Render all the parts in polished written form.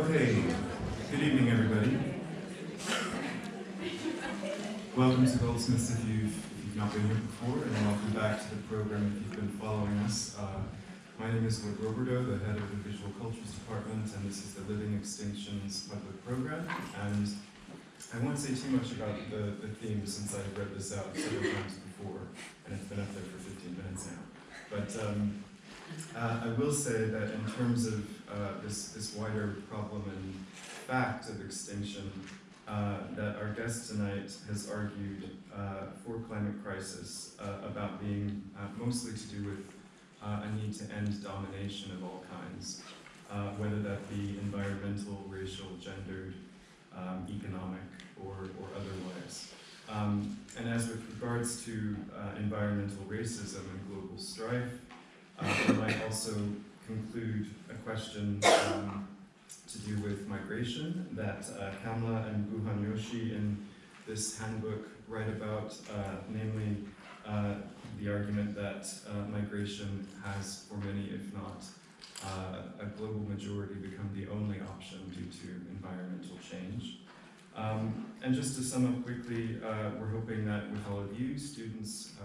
Okay, good evening everybody. Welcome to Goldsmiths if you've not been here before, and welcome back to the program if you've been following us. My name is Wood Roberto, the head of the Visual Cultures Department, and this is the Living Extinctions public program. And I won't say too much about the theme since I've read this out several times before, and it's been up there for 15 minutes now. But I will say that in terms of this wider problem and fact of extinction, that our guest tonight has argued for climate crisis about being mostly to do with a need to end domination of all kinds, whether that be environmental, racial, gendered, economic, or otherwise. And as with regards to environmental racism and global strife, I might also conclude a question to do with migration that Kamla and Buhan Yoshi in this handbook write about, namely the argument that migration has, for many, if not a global majority, become the only option due to environmental change. And just to sum up quickly, we're hoping that with all of you, students,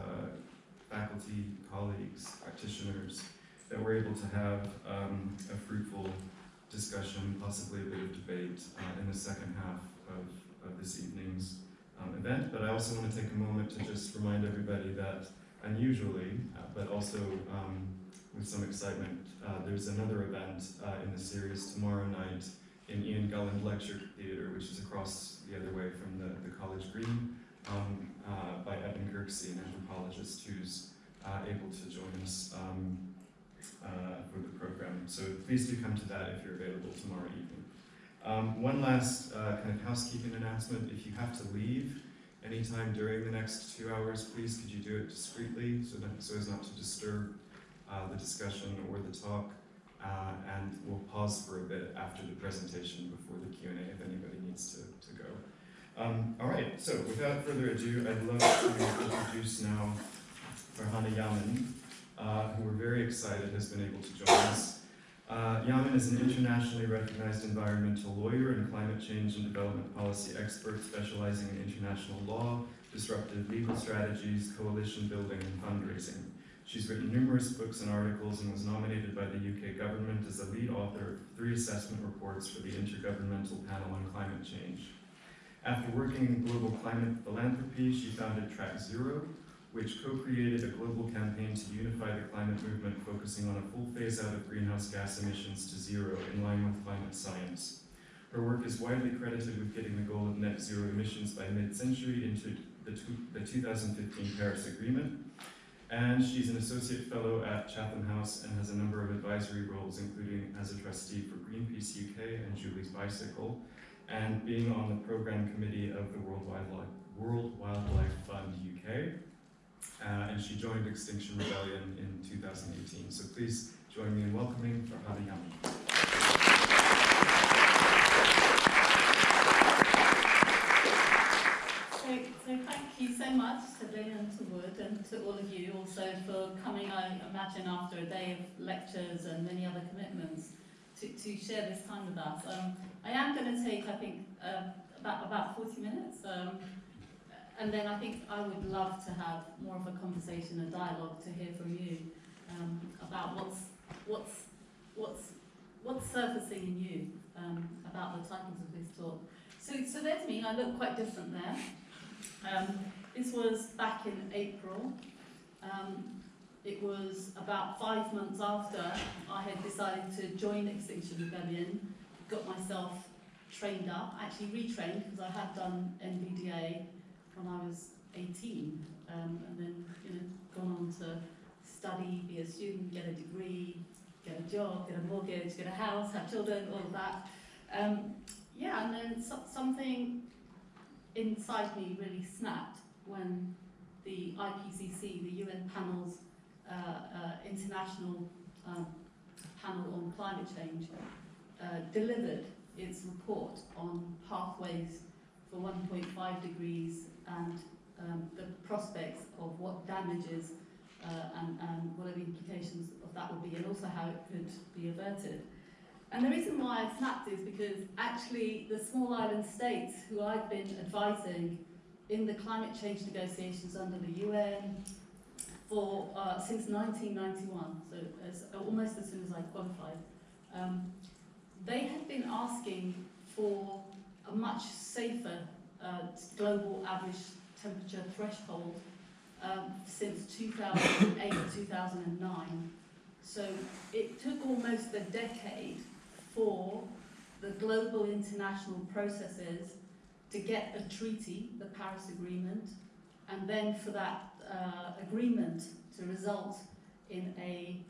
faculty, colleagues, practitioners, that we're able to have a fruitful discussion, possibly a bit of debate in the second half of this evening's event. But I also want to take a moment to just remind everybody that unusually, but also with some excitement, there's another event in the series tomorrow night in Ian Gulland Lecture Theatre, which is across the other way from the College Green, by Evan Kirksey, an anthropologist who's able to join us for the program. So please do come to that if you're available tomorrow evening. One last kind of housekeeping announcement. If you have to leave anytime during the next 2 hours, please could you do it discreetly so as not to disturb the discussion or the talk. And we'll pause for a bit after the presentation before the Q&A if anybody needs to go. All right, so without further ado, I'd love to introduce now Farhana Yamin, who we're very excited has been able to join us. Yamin is an internationally recognized environmental lawyer and climate change and development policy expert specializing in international law, disruptive legal strategies, coalition building, and fundraising. She's written numerous books and articles and was nominated by the UK government as a lead author of 3 assessment reports for the Intergovernmental Panel on Climate Change. After working in global climate philanthropy, she founded Track Zero, which co-created a global campaign to unify the climate movement, focusing on a full phase-out of greenhouse gas emissions to zero in line with climate science. Her work is widely credited with getting the goal of net zero emissions by mid-century into the 2015 Paris Agreement. And she's an associate fellow at Chatham House and has a number of advisory roles, including as a trustee for Greenpeace UK and Julie's Bicycle, and being on the program committee of the World Wildlife Fund UK. And she joined Extinction Rebellion in 2018. So please join me in welcoming Farhana Yamin. So thank you so much to Lynn and to Wood and to all of you also for coming, I imagine, after a day of lectures and many other commitments to share this time with us. I am going to take, I think, about 40 minutes. And then I think I would love to have more of a conversation, a dialogue to hear from you about what's surfacing in you about the titles of this talk. So there's me. I look quite different there. This was back in April. It was about 5 months after I had decided to join Extinction Rebellion, got myself trained up, actually retrained because I had done NVDA when I was 18, and then gone on to study, be a student, get a degree, get a job, get a mortgage, get a house, have children, all of that. And then something inside me really snapped when the IPCC, the UN panel's international panel on climate change, delivered its report on pathways for 1.5 degrees and the prospects of what damages and what are the implications of that would be, and also how it could be averted. And the reason why I snapped is because actually the small island states who I've been advising in the climate change negotiations under the UN for since 1991, so almost as soon as I qualified, they have been asking for a much safer global average temperature threshold since 2008, 2009. So it took almost a decade for the global international processes to get a treaty, the Paris Agreement, and then for that agreement to result in a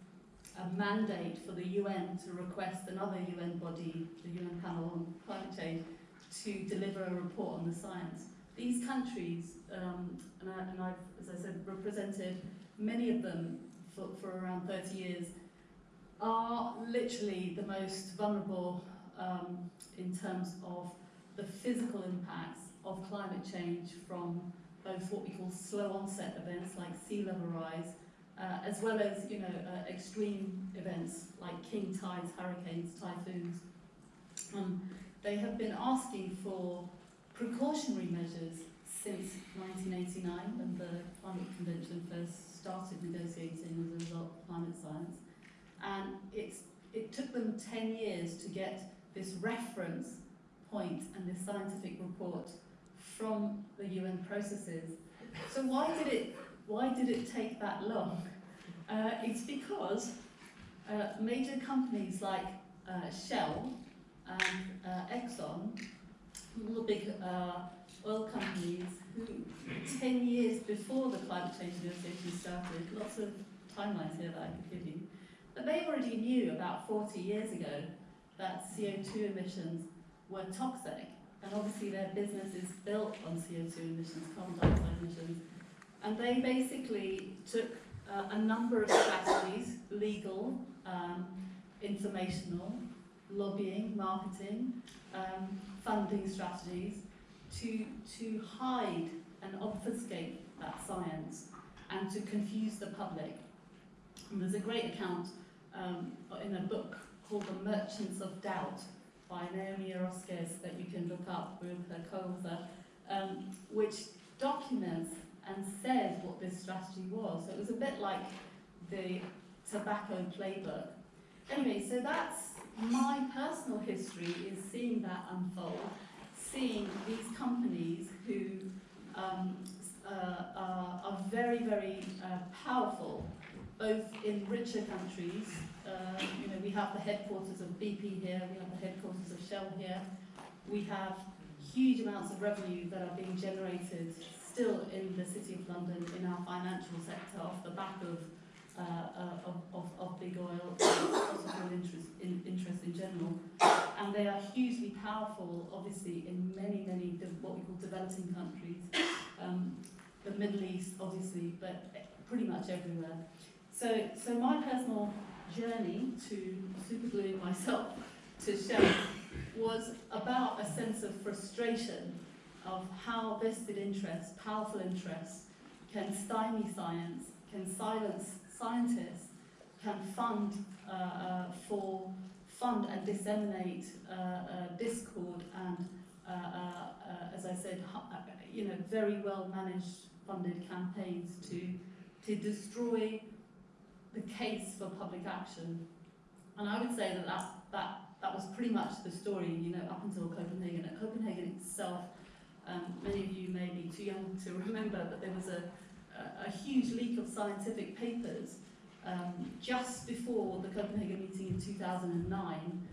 mandate for the UN to request another UN body, the UN Panel on Climate Change, to deliver a report on the science. These countries, and I've, as I said, represented many of them for around 30 years, are literally the most vulnerable in terms of the physical impacts of climate change from both what we call slow onset events like sea level rise, as well as extreme events like king tides, hurricanes, typhoons. They have been asking for precautionary measures since 1989, when the Climate Convention first started negotiating as a result of climate science. And it took them 10 years to get this reference point and this scientific report from the UN processes. So why did it take that long? It's because major companies like Shell and Exxon, all the big oil companies, who 10 years before the climate change negotiations started, lots of timelines here that I could give you, but they already knew about 40 years ago that CO2 emissions were toxic, and obviously their business is built on CO2 emissions, carbon dioxide emissions, and they basically took a number of strategies, legal, informational, lobbying, marketing, funding strategies, to hide and obfuscate that science and to confuse the public. And there's a great account in a book called The Merchants of Doubt by Naomi Orozquez that you can look up with her co-author, which documents and says what this strategy was. So it was a bit like the tobacco playbook. Anyway, so that's my personal history, is seeing that unfold, seeing these companies who are very, very powerful, both in richer countries. We have the headquarters of BP here, we have the headquarters of Shell here. We have huge amounts of revenue that are being generated still in the City of London in our financial sector off the back of big oil, fossil interest in general. And they are hugely powerful, obviously, in many, many what we call developing countries. The Middle East, obviously, but pretty much everywhere. So my personal journey to supergluing myself to Shell was about a sense of frustration of how vested interests, powerful interests, can stymie science, can silence scientists, can fund and disseminate discord and, as I said, very well managed, funded campaigns to destroy the case for public action. And I would say that was pretty much the story, up until Copenhagen. At Copenhagen itself, many of you may be too young to remember, but there was a huge leak of scientific papers just before the Copenhagen meeting in 2009,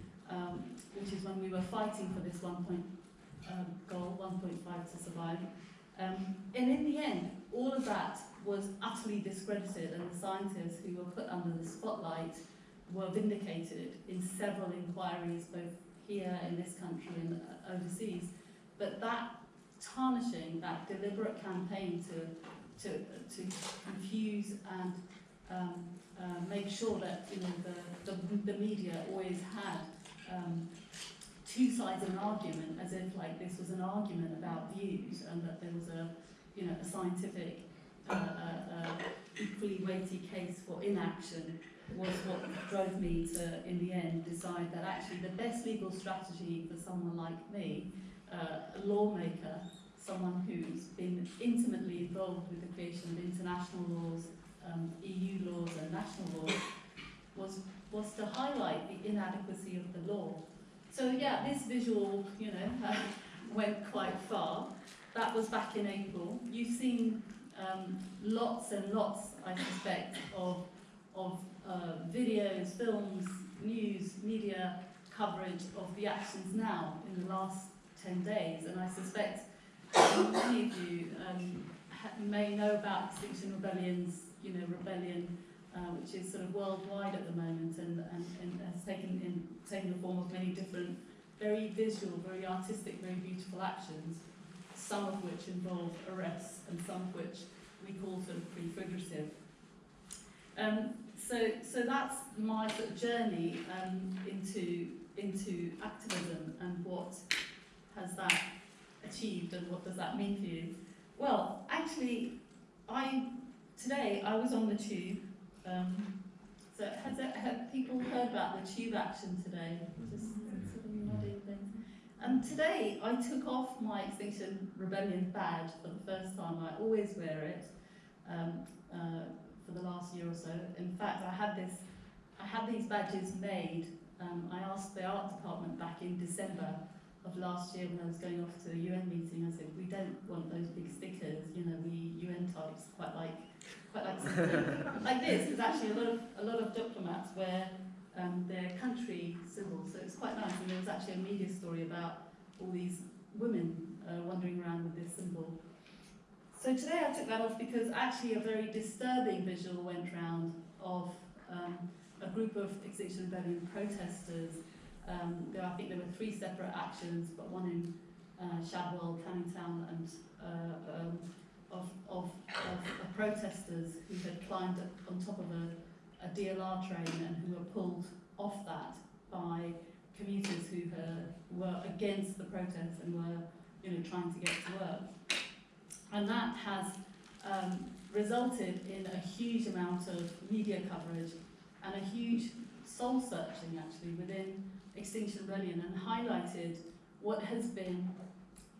which is when we were fighting for this 1.5 to survive. And in the end, all of that was utterly discredited, and the scientists who were put under the spotlight were vindicated in several inquiries, both here in this country and overseas. But that tarnishing, that deliberate campaign to confuse and make sure that the media always had two sides of an argument, as if like this was an argument about views and that there was a scientific equally weighty case for inaction. was what drove me to, in the end, decide that actually the best legal strategy for someone like me, a lawmaker, someone who's been intimately involved with the creation of international laws, EU laws and national laws, was to highlight the inadequacy of the law. So yeah, this visual, went quite far. That was back in April. You've seen lots and lots, I suspect, of videos, films, news, media coverage of the actions now in the last 10 days, and I suspect many of you may know about Extinction Rebellion's, rebellion, which is sort of worldwide at the moment and has taken the form of many different, very visual, very artistic, very beautiful actions, some of which involve arrests and some of which we call sort of pre-figurative. So that's my sort of journey into activism, and what has that achieved and what does that mean for you? Well, actually, today I was on the tube. So have people heard about the tube action today? Just sort of nodding things. And today I took off my Extinction Rebellion badge for the first time. I always wear it for the last year or so. In fact, I had these badges made. I asked the art department back in December of last year when I was going off to a UN meeting. I said, we don't want those big stickers. We UN types quite like something like this. There's actually a lot of diplomats wear their country symbols, so it's quite nice. And there was actually a media story about all these women wandering around with this symbol. So today I took that off because actually a very disturbing visual went round of a group of Extinction Rebellion protesters. I think there were 3 separate actions, but one in Shadwell, Canning Town, and of protesters who had climbed on top of a DLR train and who were pulled off that by commuters who were against the protests and were trying to get to work. And that has resulted in a huge amount of media coverage and a huge soul searching actually within Extinction Rebellion, and highlighted what has been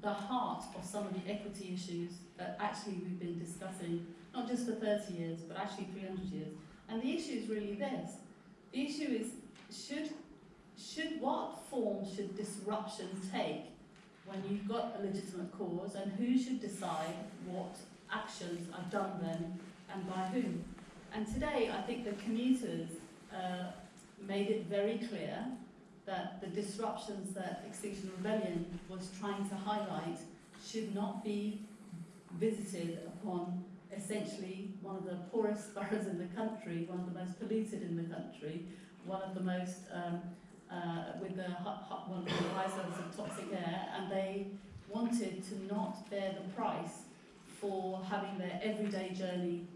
the heart of some of the equity issues that actually we've been discussing, not just for 30 years, but actually 300 years. And the issue is really this. The issue is, what form should disruption take when you've got a legitimate cause, and who should decide what actions are done then and by whom? And today, I think the commuters made it very clear that the disruptions that Extinction Rebellion was trying to highlight should not be visited upon essentially one of the poorest boroughs in the country, one of the most polluted in the country, one of the most with one of the highest levels of toxic air, and they wanted to not bear the price for having their everyday journey,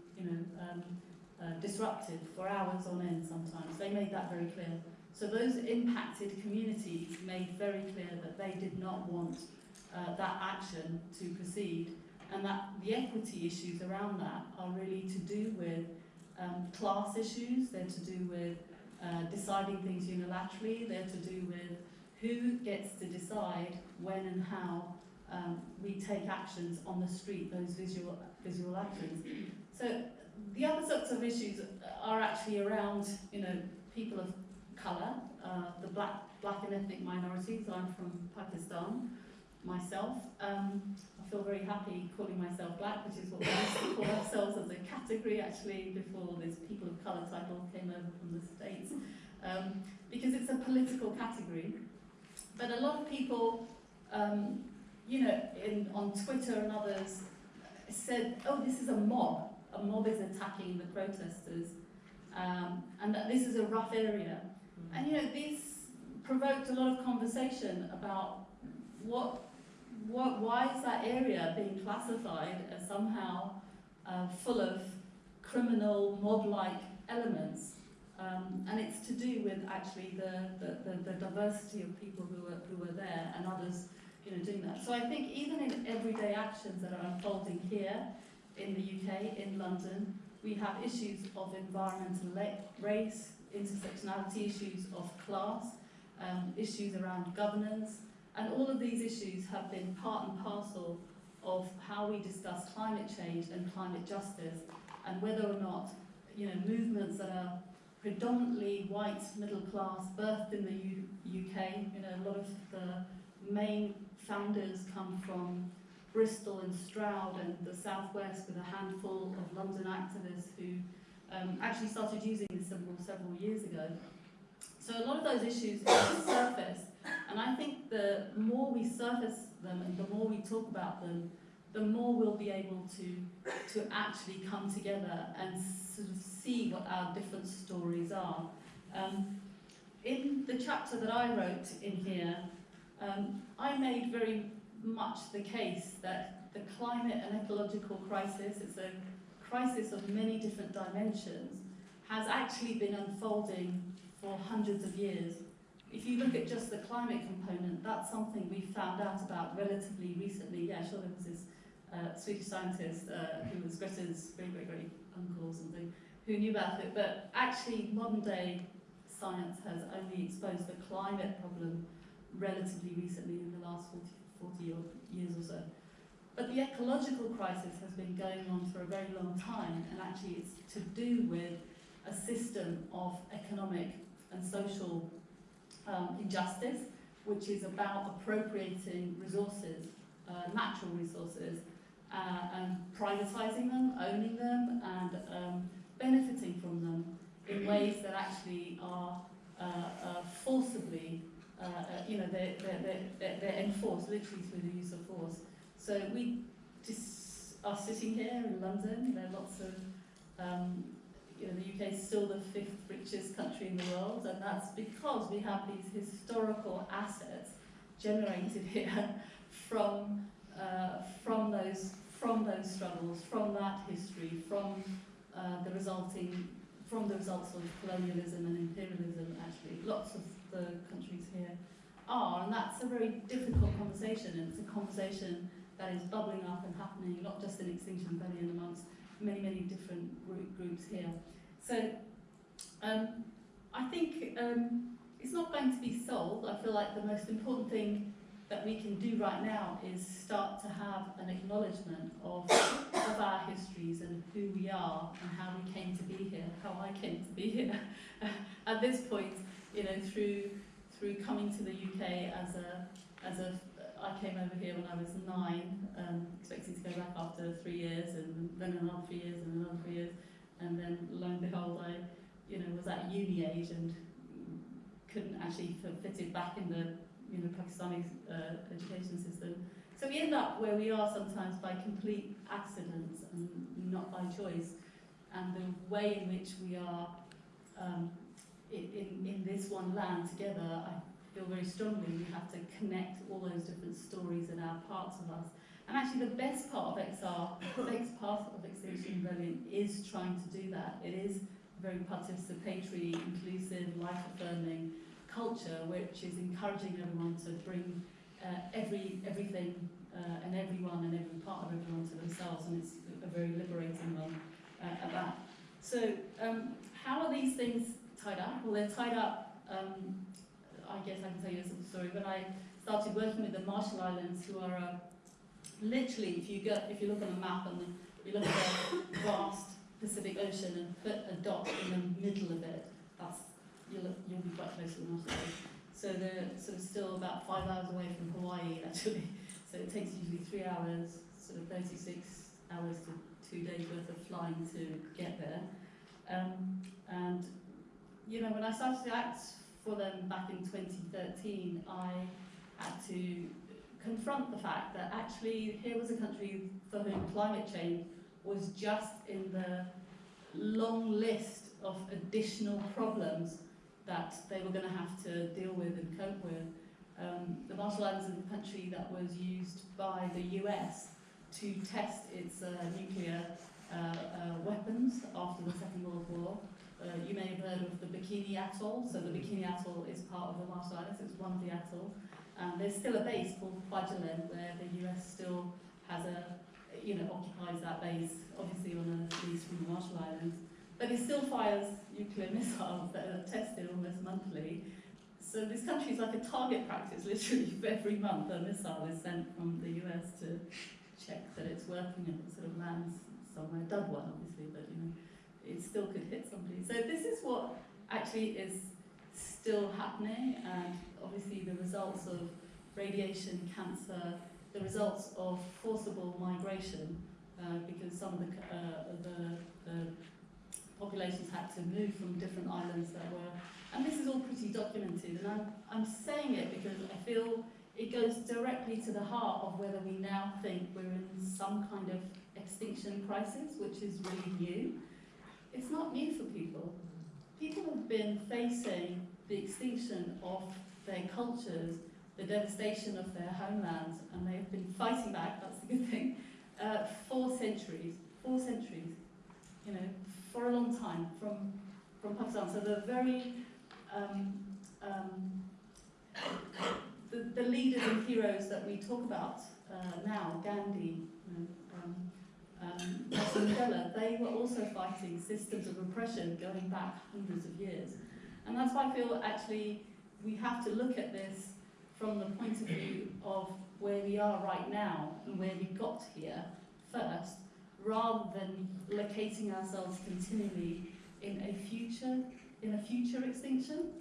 disrupted for hours on end sometimes. They made that very clear. So those impacted communities made very clear that they did not want that action to proceed, and that the equity issues around that are really to do with class issues, they're to do with deciding things unilaterally, they're to do with who gets to decide when and how we take actions on the street, those visual actions. So the other sorts of issues are actually around, people of colour, the black and ethnic minorities. I'm from Pakistan myself. I feel very happy calling myself black, which is what we used to call ourselves as a category actually before this people of colour title came over from the States, because it's a political category. But a lot of people, on Twitter and others, said, oh, this is a mob. A mob is attacking the protesters, and that this is a rough area. And this provoked a lot of conversation about why is that area being classified as somehow full of criminal, mob-like elements, and it's to do with actually the diversity of people who were there and others, doing that. So I think even in everyday actions that are unfolding here in the UK, in London, We have issues of environmental race, intersectionality, issues of class, issues around governance, and all of these issues have been part and parcel of how we discuss climate change and climate justice, and whether or not, you know, movements that are predominantly white, middle class, birthed in the UK, you know, a lot of the main founders come from Bristol and Stroud and the southwest, with a handful of London activists who actually started using this symbol several years ago. So a lot of those issues surface, and I think the more we surface them and the more we talk about them, the more we'll be able to actually come together and sort of see what our different stories are. In the chapter that I wrote in here, I made very much the case that the climate and ecological crisis, it's a crisis of many different dimensions, has actually been unfolding for hundreds of years. If you look at just the climate component, that's something we found out about relatively recently. Yeah, sure, there was this Swedish scientist who was Greta's great uncle or something, who knew about it, but actually modern day science has only exposed the climate problem relatively recently in the last 40 years or so. But the ecological crisis has been going on for a very long time, and actually it's to do with a system of economic and social injustice, which is about appropriating resources, natural resources, and privatising them, owning them, and benefiting from them in ways that actually are forcibly, you know, they're enforced literally through the use of force. So we just are sitting here in London. There are lots of, you know, the UK is still the 5th richest country in the world, and that's because we have these historical assets generated here from those struggles, from that history, from the results of colonialism and imperialism. Actually, lots of the countries here are, and that's a very difficult conversation, and it's a conversation that is bubbling up and happening not just in Extinction Rebellion, amongst many different groups here. So I think it's not going to be solved. I feel like the most important thing that we can do right now is start to have an acknowledgement of our histories and who we are and how we came to be here, how I came to be here. At this point, you know, through coming to the UK I came over here when I was 9, expecting to go back after 3 years, and then another 3 years, and another 3 years, and then lo and behold, I, you know, was at uni age and couldn't actually fit it back in the, you know, Pakistani education system. So we end up where we are sometimes by complete accident and not by choice. And the way in which we are in this one land together, I feel very strongly we have to connect all those different stories and our parts of us. And actually the best part of XR, the best part of Extinction Rebellion is trying to do that. It is very participatory, inclusive, life-affirming culture, which is encouraging everyone to bring everything and everyone and every part of everyone to themselves, and it's a very liberating one at that. So how are these things tied up? Well, they're tied up, I guess I can tell you a simple story. When I started working with the Marshall Islands, who are literally, if you look on a map and you look at the vast Pacific Ocean and put a dot in the middle of it, you'll be quite close to the Marshall Islands. So they're sort of still about 5 hours away from Hawaii, actually. So it takes usually 3 hours, sort of 36 hours to 2 days worth of flying to get there. And you know, when I started to act for them back in 2013, I had to confront the fact that actually here was a country for whom climate change was just in the long list of additional problems that they were going to have to deal with and cope with. The Marshall Islands is a country that was used by the US to test its nuclear weapons after the Second World War. You may have heard of the Bikini Atoll. So the Bikini Atoll is part of the Marshall Islands. It's one of the atolls. There's still a base called Kwajalein where the US still has occupies that base, obviously on a lease from the Marshall Islands, but it still fires nuclear missiles that are tested almost monthly. So this country is like a target practice, literally every month a missile is sent from the US to check that it's working and it sort of lands somewhere. Dud one, obviously, but it still could hit somebody. So this is what actually is still happening, and obviously the results of radiation, cancer, the results of forcible migration, because some of the populations had to move from different islands that were, and this is all pretty documented, and I'm saying it because I feel it goes directly to the heart of whether we now think we're in some kind of extinction crisis, which is really new. It's not new for people. People have been facing the extinction of their cultures, the devastation of their homelands, and they have been fighting back, that's the good thing, 4 centuries, for a long time, from Pakistan. So the very, the leaders and heroes that we talk about now, Gandhi, Nelson Mandela, they were also fighting systems of repression going back hundreds of years. And that's why I feel actually we have to look at this from the point of view of where we are right now and where we got here first, rather than locating ourselves continually in a future extinction.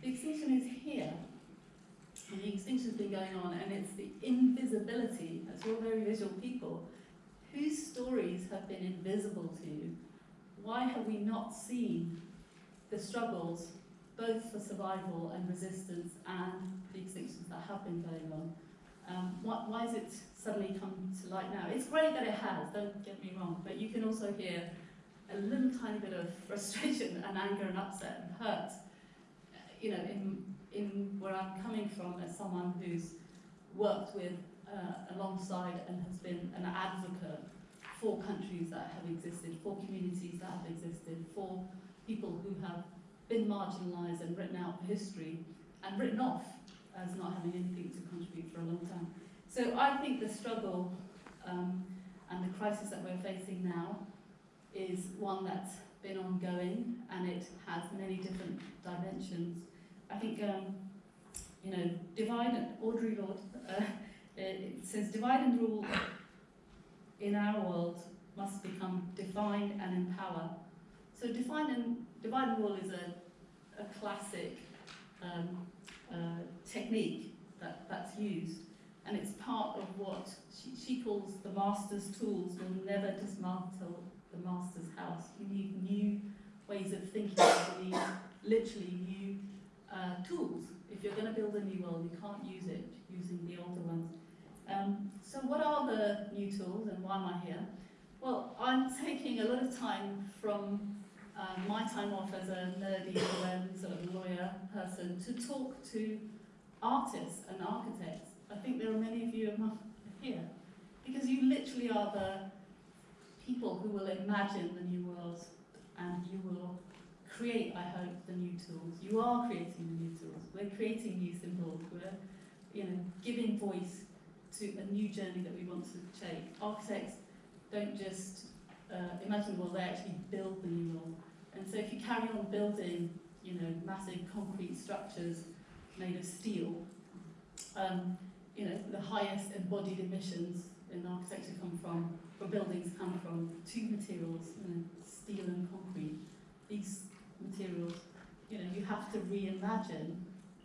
The extinction is here. And the extinction's been going on, and it's the invisibility, as we're very visual people, whose stories have been invisible to you. Why have we not seen the struggles, both for survival and resistance, and the extinctions that have been going on? Why has it suddenly come to light now? It's great that it has, don't get me wrong, but you can also hear a little tiny bit of frustration and anger and upset and hurt, in where I'm coming from as someone who's worked with, alongside and has been an advocate for countries that have existed, for communities that have existed, for people who have been marginalised and written out of history and written off as not having anything to contribute for a long time. So I think the struggle and the crisis that we're facing now is one that's been ongoing, and it has many different dimensions. I think, divide and Audre Lorde, it says divide and rule in our world must become define and empower. So divide and rule is a classic technique that's used, and it's part of what she calls the master's tools will never dismantle the master's house. You need new ways of thinking, you need literally new tools. If you're going to build a new world, you can't use it using the older ones. So what are the new tools, and why am I here? Well, I'm taking a lot of time from my time off as a nerdy sort of lawyer person to talk to artists and architects. I think there are many of you here, because you literally are the people who will imagine the new world, and you will create, I hope, the new tools. You are creating the new tools. We're creating new symbols. We're, giving voice to a new journey that we want to take. Architects don't just imagine the world, they actually build the new world. And so if you carry on building, massive concrete structures made of steel, the highest embodied emissions in architecture buildings come from 2 materials, steel and concrete. These materials, you have to reimagine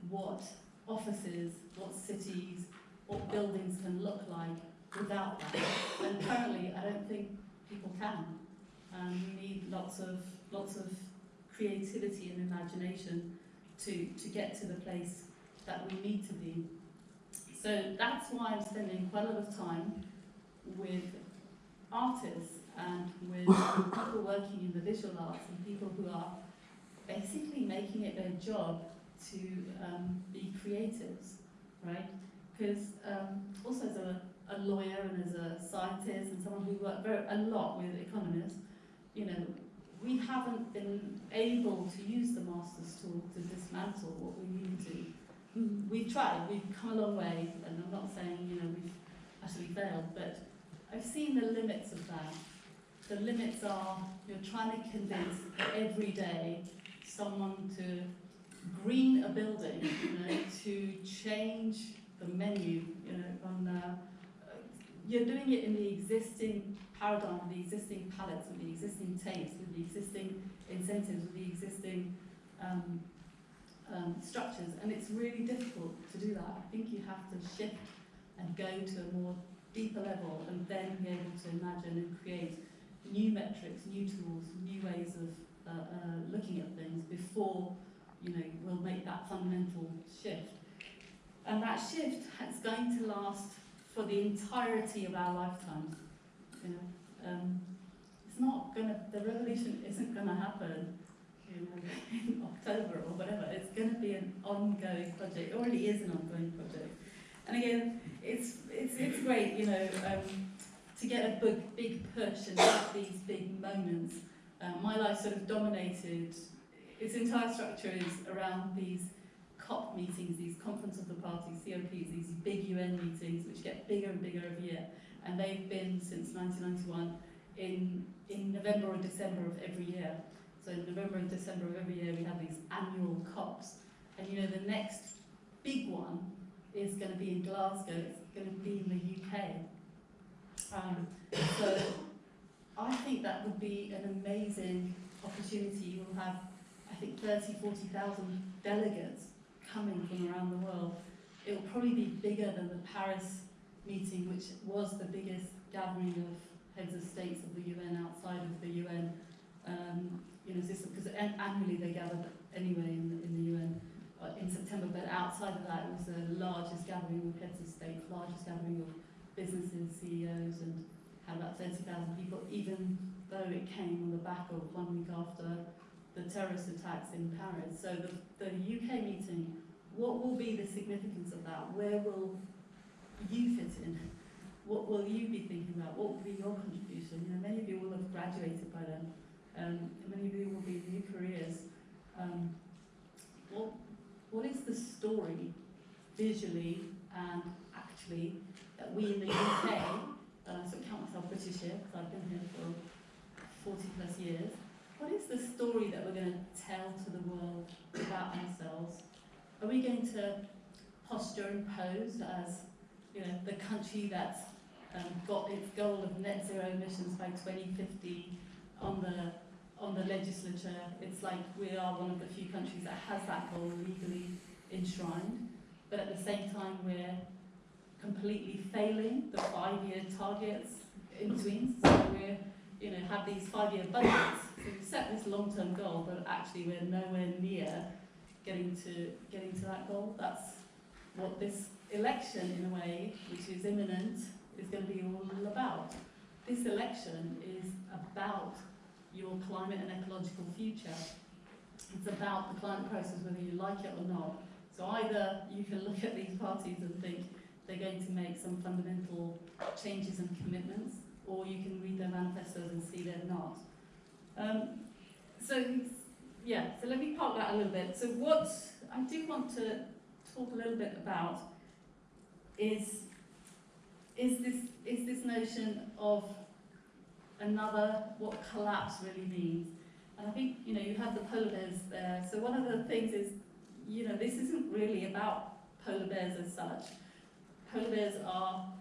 what offices, what cities, what buildings can look like without that. And currently, I don't think people can. We need lots of creativity and imagination to get to the place that we need to be. So that's why I'm spending quite a lot of time with artists and with people working in the visual arts and people who are basically making it their job to be creatives, right? Because also as a lawyer and as a scientist and someone who worked a lot with economists, we haven't been able to use the master's tool to dismantle what we need to. We've tried, we've come a long way, and I'm not saying, we've utterly failed, but I've seen the limits of that. The limits are you're trying to convince every day someone to green a building, to change the menu, you're doing it in the existing paradigm, with the existing palettes, with the existing tastes, with the existing incentives, with the existing structures, and it's really difficult to do that. I think you have to shift and go to a more deeper level and then be able to imagine and create new metrics, new tools, new ways of looking at things before we'll make that fundamental shift. And that shift is going to last for the entirety of our lifetimes. It's not gonna. The revolution isn't gonna happen, in October or whatever. It's going to be an ongoing project. It already is an ongoing project. And again, it's great, to get a big push and have these big moments. My life sort of dominated. Its entire structure is around these COP meetings, these Conference of the Parties, COPs, these big UN meetings, which get bigger and bigger every year. And they've been since 1991 in November or December of every year. So in November and December of every year, we have these annual COPs. And the next big one is going to be in Glasgow. It's going to be in the UK. So I think that would be an amazing opportunity. We'll have, I think, 30,000, 40,000 delegates coming from around the world. It will probably be bigger than the Paris meeting, which was the biggest gathering of heads of states of the UN outside of the UN. Because annually they gathered anyway in the UN in September, but outside of that it was the largest gathering of heads of state, largest gathering of businesses, CEOs, and had about 30,000 people, even though it came on the back of 1 week after the terrorist attacks in Paris. So the UK meeting, what will be the significance of that? Where will you fit in? What will you be thinking about? What will be your contribution? Many of you will have graduated by then. Many of you will be in new careers. What is the story, visually and actually, that we in the UK, and I sort of count myself British here because I've been here for 40 plus years, what is the story that we're going to tell to the world about ourselves? Are we going to posture and pose as the country that's got its goal of net zero emissions by 2050 on the legislature? It's like we are one of the few countries that has that goal legally enshrined, but at the same time we're completely failing the 5-year targets in between. So we're have these 5-year budgets. So we've set this long-term goal, but actually we're nowhere near getting to that goal. That's what this election, in a way, which is imminent, is going to be all about. This election is about your climate and ecological future. It's about the climate crisis, whether you like it or not. So either you can look at these parties and think they're going to make some fundamental changes and commitments, or you can read their manifestos and see they're not. So let me park that a little bit. So what I do want to talk a little bit about is this notion of what collapse really means. And I think, you have the polar bears there. So one of the things is, this isn't really about polar bears as such. Polar bears are,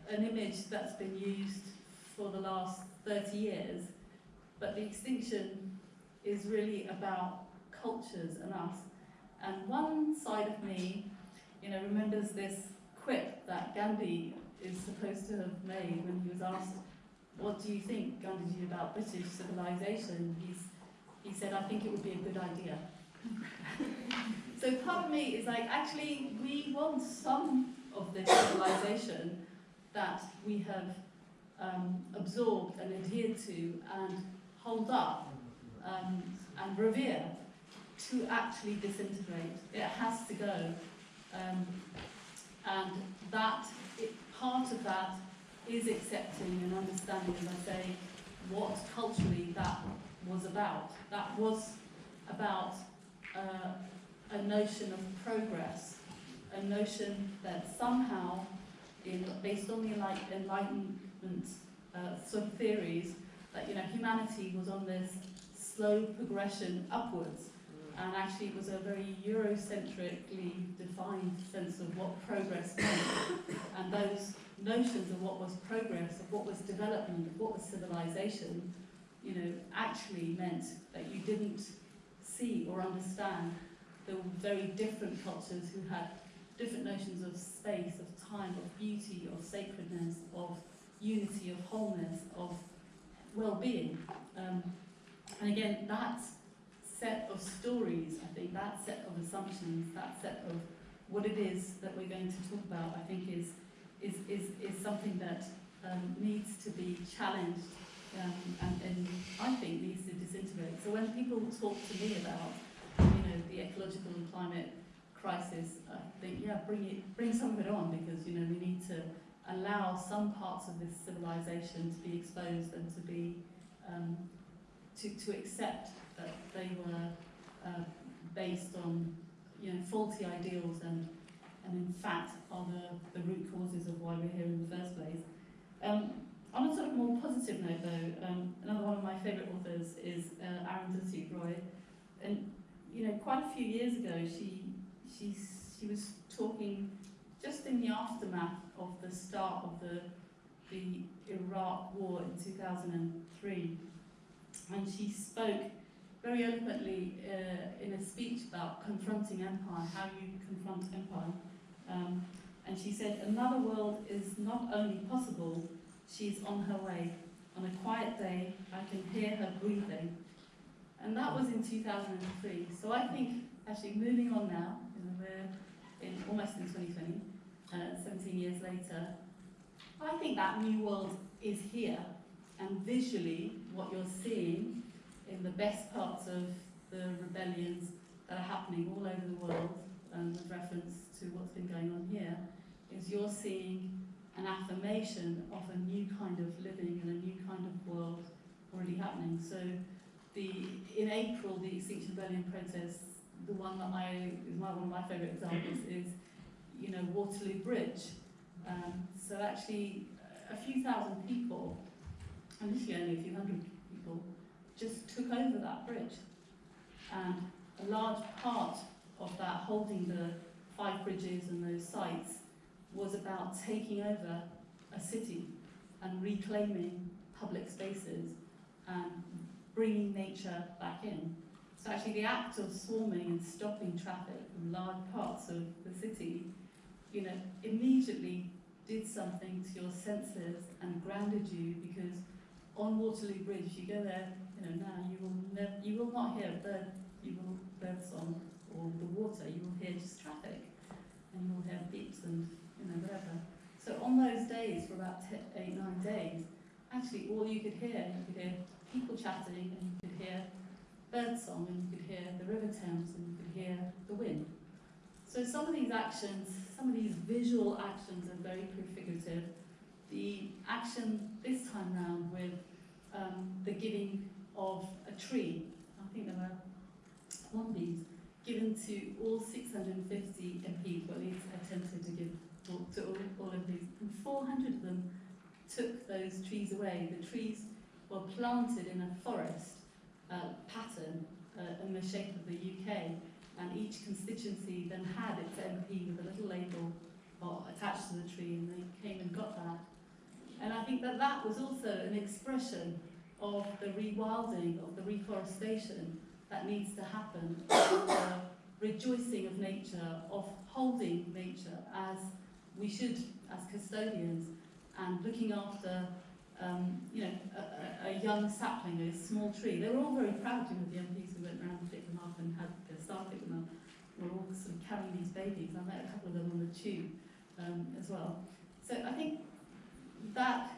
an image that's been used for the last 30 years, but the extinction is really about cultures and us. And one side of me, remembers this quip that Gandhi is supposed to have made when he was asked, "What do you think, Gandhiji, about British civilization?" He said, "I think it would be a good idea." So part of me is like, actually, we want some of this civilization that we have absorbed and adhered to and hold up and revere to actually disintegrate. It has to go. And part of that is accepting and understanding, as I say, what culturally that was about. That was about a notion of progress, a notion that somehow based on the Enlightenment sort of theories, that humanity was on this slow progression upwards, and actually it was a very Eurocentrically defined sense of what progress meant, and those notions of what was progress, of what was development, of what was civilization, actually meant that you didn't see or understand the very different cultures who had different notions of space, of time, of beauty, of sacredness, of unity, of wholeness, of well-being. And again, that set of stories, I think, that set of assumptions, that set of what it is that we're going to talk about, I think is something that needs to be challenged and I think needs to disintegrate. So when people talk to me about the ecological and climate crisis, I think, yeah, bring some of it on, because we need to allow some parts of this civilization to be exposed and to be to accept that they were based on faulty ideals and in fact are the root causes of why we're here in the first place. On a sort of more positive note though, another one of my favourite authors is Arundhati Roy, and quite a few years ago she was talking just in the aftermath of the start of the Iraq War in 2003, and she spoke very eloquently in a speech about confronting empire, how you confront empire. And she said, "Another world is not only possible, she's on her way. On a quiet day, I can hear her breathing." And that was in 2003. So I think, actually, moving on now, we're almost in 2020, 17 years later, I think that new world is here. And visually, what you're seeing in the best parts of the rebellions that are happening all over the world, with reference to what's been going on here, is you're seeing an affirmation of a new kind of living and a new kind of world already happening. So in April, the Extinction Rebellion protests, the one that one of my favourite examples is, Waterloo Bridge. So actually, a few thousand people, initially only a few hundred people, just took over that bridge. And a large part of that, holding the 5 bridges and those sites, was about taking over a city and reclaiming public spaces and bringing nature back in. So actually the act of swarming and stopping traffic in large parts of the city, immediately did something to your senses and grounded you, because on Waterloo Bridge, you go there, now you will not hear bird song or the water, you will hear just traffic, and you will hear beeps and whatever. So on those days, for about 8, 9 days, actually all you could hear people chatting, and you could hear bird song, and you could hear the River Thames, and you could hear the wind. So some of these actions, some of these visual actions are very prefigurative. The action this time round with the giving of a tree, I think there were 1 bees, given to all 650 MPs, well, at least attempted to give to all MPs, and 400 of them took those trees away. The trees were planted in a forest pattern in the shape of the UK, and each constituency then had its MP with a little label attached to the tree, and they came and got that. And I think that was also an expression of the rewilding, of the reforestation that needs to happen, of the rejoicing of nature, of holding nature as we should, as custodians, and looking after a young sapling, a small tree. They were all very proud, the MPs who went around and picked them up and had their staff pick them up, were all sort of carrying these babies. I met a couple of them on the tube as well. So I think that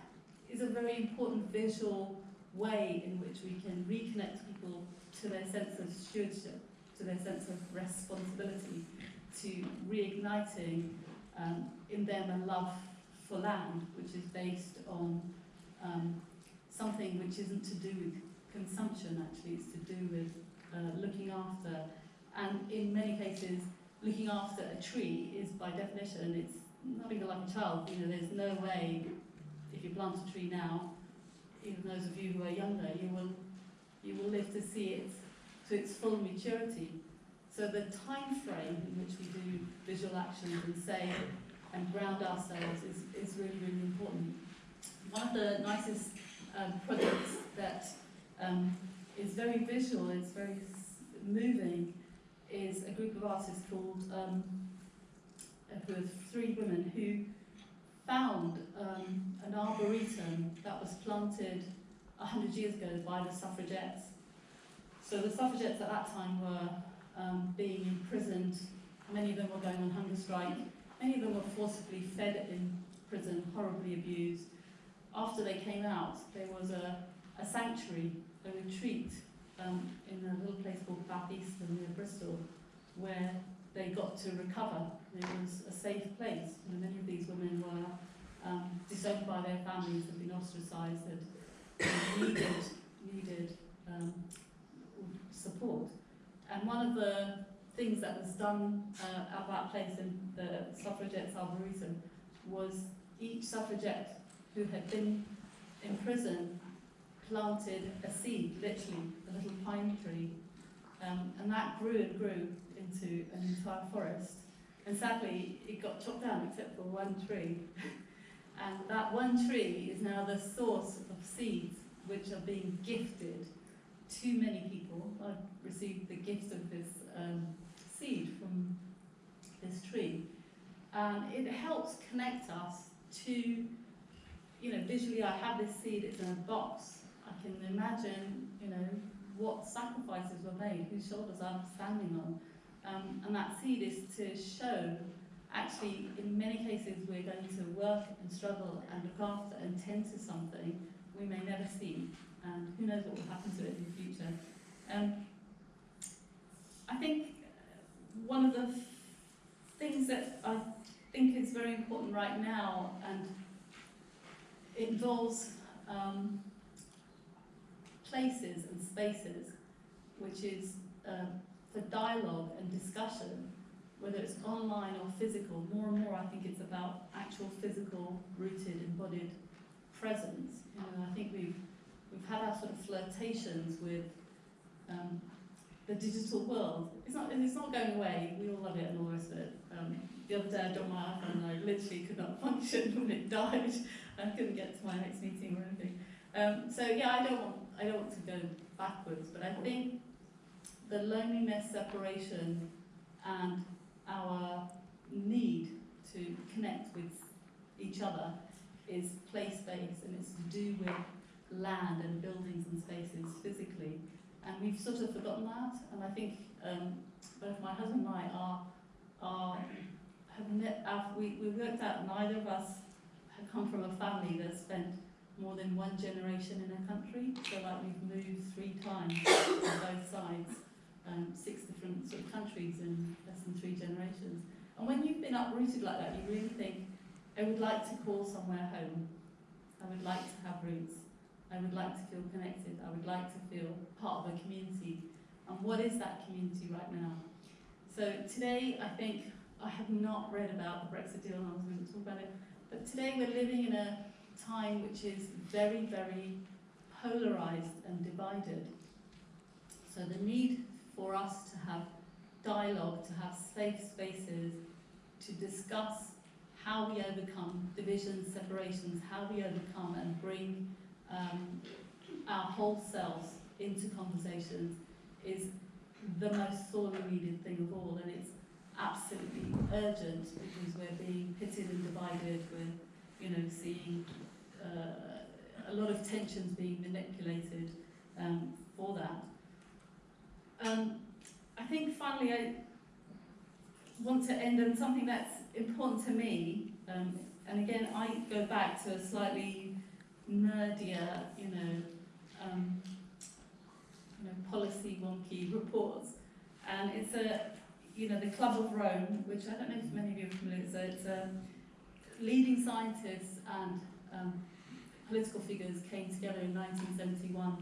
is a very important visual way in which we can reconnect people to their sense of stewardship, to their sense of responsibility, to reigniting in them a love for land, which is based on something which isn't to do with consumption, actually. It's to do with looking after, and in many cases, looking after a tree is by definition, nothing like a child. You know, there's no way, if you plant a tree now, even those of you who are younger, you will live to see it to its full maturity. So the time frame in which we do visual actions and say and ground ourselves is really, really important. One of the nicest projects that is very visual, it's very moving, is a group of artists called, with 3 women who found an arboretum that was planted 100 years ago by the suffragettes. So the suffragettes at that time were being imprisoned. Many of them were going on hunger strike. Many of them were forcibly fed in prison, horribly abused. After they came out, there was a sanctuary, a retreat in a little place called Bath Easton near Bristol, where they got to recover. It was a safe place. You know, many of these women were disowned by their families, had been ostracised, had needed support. And one of the things that was done at that place in the suffragettes' arboretum was each suffragette who had been in prison planted a seed, literally, a little pine tree, and that grew and grew into an entire forest. And sadly, it got chopped down except for one tree. And that one tree is now the source of seeds which are being gifted to many people. I've received the gift of this seed from this tree. It helps connect us to, you know, visually I have this seed, it's in a box. I can imagine, you know, what sacrifices were made, whose shoulders I'm standing on. And that seed is to show, actually, in many cases we're going to work and struggle and look after and tend to something we may never see, and who knows what will happen to it in the future. I think one of the things that I think is very important right now, and it involves places and spaces, which is for dialogue and discussion, whether it's online or physical. More and more I think it's about actual physical, rooted, embodied presence. You know, I think we've had our sort of flirtations with the digital world. It's not going away. We all love it and all the rest of it. The other day I dropped my iPhone and I literally could not function when it died. I couldn't get to my next meeting or anything. So yeah, I don't want to go backwards, but I think the loneliness, separation, and our need to connect with each other is place-based, and it's to do with land and buildings and spaces physically. And we've sort of forgotten that, and I think both my husband and I we worked out neither of us had come from a family that spent more than one generation in a country, so like we've moved 3 times on both sides, 6 different sort of countries in less than 3 generations. And when you've been uprooted like that, you really think, I would like to call somewhere home. I would like to have roots. I would like to feel connected. I would like to feel part of a community. And what is that community right now? So today, I think, I have not read about the Brexit deal, and I was going to talk about it, but today we're living in a time which is very, very polarised and divided. So the need for us to have dialogue, to have safe spaces, to discuss how we overcome divisions, separations, how we overcome and bring our whole selves into conversations is the most sorely needed thing of all, and it's absolutely urgent because we're being pitted and divided. We're, you know, seeing a lot of tensions being manipulated for that. I think finally I want to end on something that's important to me, and again I go back to a slightly nerdier, policy wonky reports, and it's the Club of Rome, which I don't know if many of you are familiar with. So it's leading scientists and political figures came together in 1971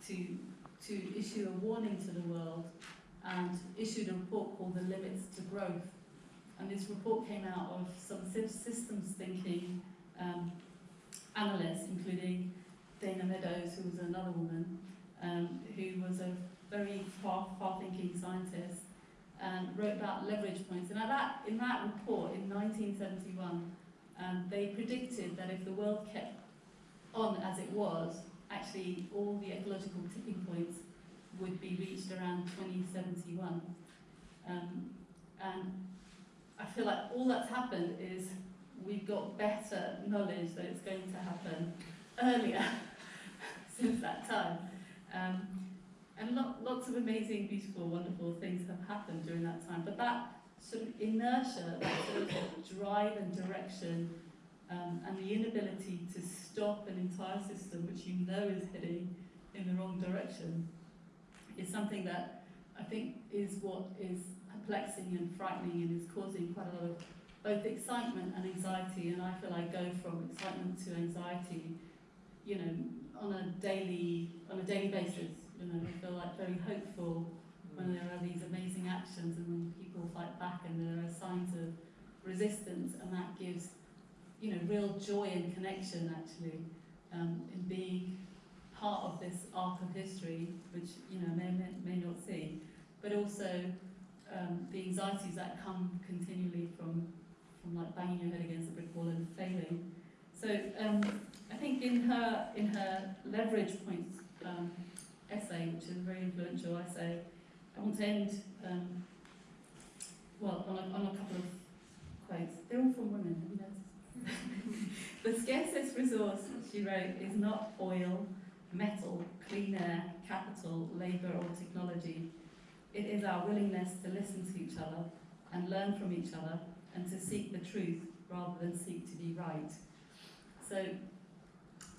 to issue a warning to the world, and issued a report called The Limits to Growth. And this report came out of some systems thinking analysts, including Dana Meadows, who was another woman, who was a very far-thinking scientist, and wrote about leverage points. And in that report, in 1971, they predicted that if the world kept on as it was, actually all the ecological tipping points would be reached around 2071. And I feel like all that's happened is we've got better knowledge that it's going to happen earlier since that time. And lots of amazing, beautiful, wonderful things have happened during that time. But that sort of inertia, that sort of drive and direction, and the inability to stop an entire system which you know is heading in the wrong direction, is something that I think is what is perplexing and frightening and is causing quite a lot of both excitement and anxiety. And I feel I go from excitement to anxiety, you know, on a daily basis. You know, I feel like very hopeful when there are these amazing actions and when people fight back and there are signs of resistance, and that gives, you know, real joy and connection actually, in being part of this arc of history, which, you know, may not see, but also the anxieties that come continually from like banging your head against a brick wall and failing. So I think in her leverage points essay, which is a very influential essay, I want to end on a couple of quotes. They're all from women, have you noticed? The scarcest resource, she wrote, is not oil, metal, clean air, capital, labour or technology. It is our willingness to listen to each other and learn from each other and to seek the truth rather than seek to be right. So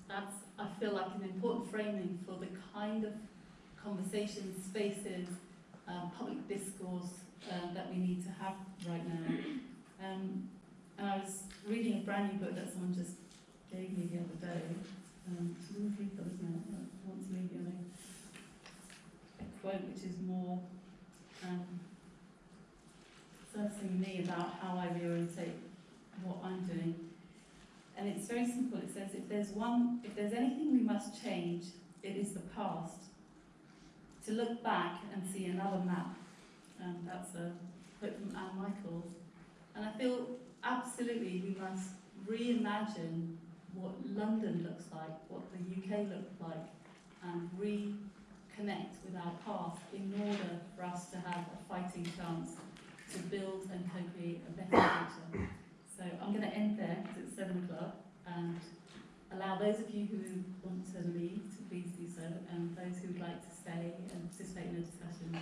that's, I feel like, an important framing for the kind of conversations, spaces, public discourse that we need to have right now. And I was reading a brand new book that someone just gave me the other day. It's a little freak, isn't it? I want to leave you a quote which is more surfacing me about how I reorientate what I'm doing. And it's very simple. It says, if there's anything we must change, it is the past. To look back and see another map. That's a quote from Anne Michaels. And I feel absolutely we must reimagine what London looks like, what the UK looks like, and reconnect with our past in order for us to have a fighting chance to build and co-create a better future. So I'm going to end there because it's 7 o'clock, and allow those of you who want to leave to please do so, and those who would like to stay and participate in the discussion to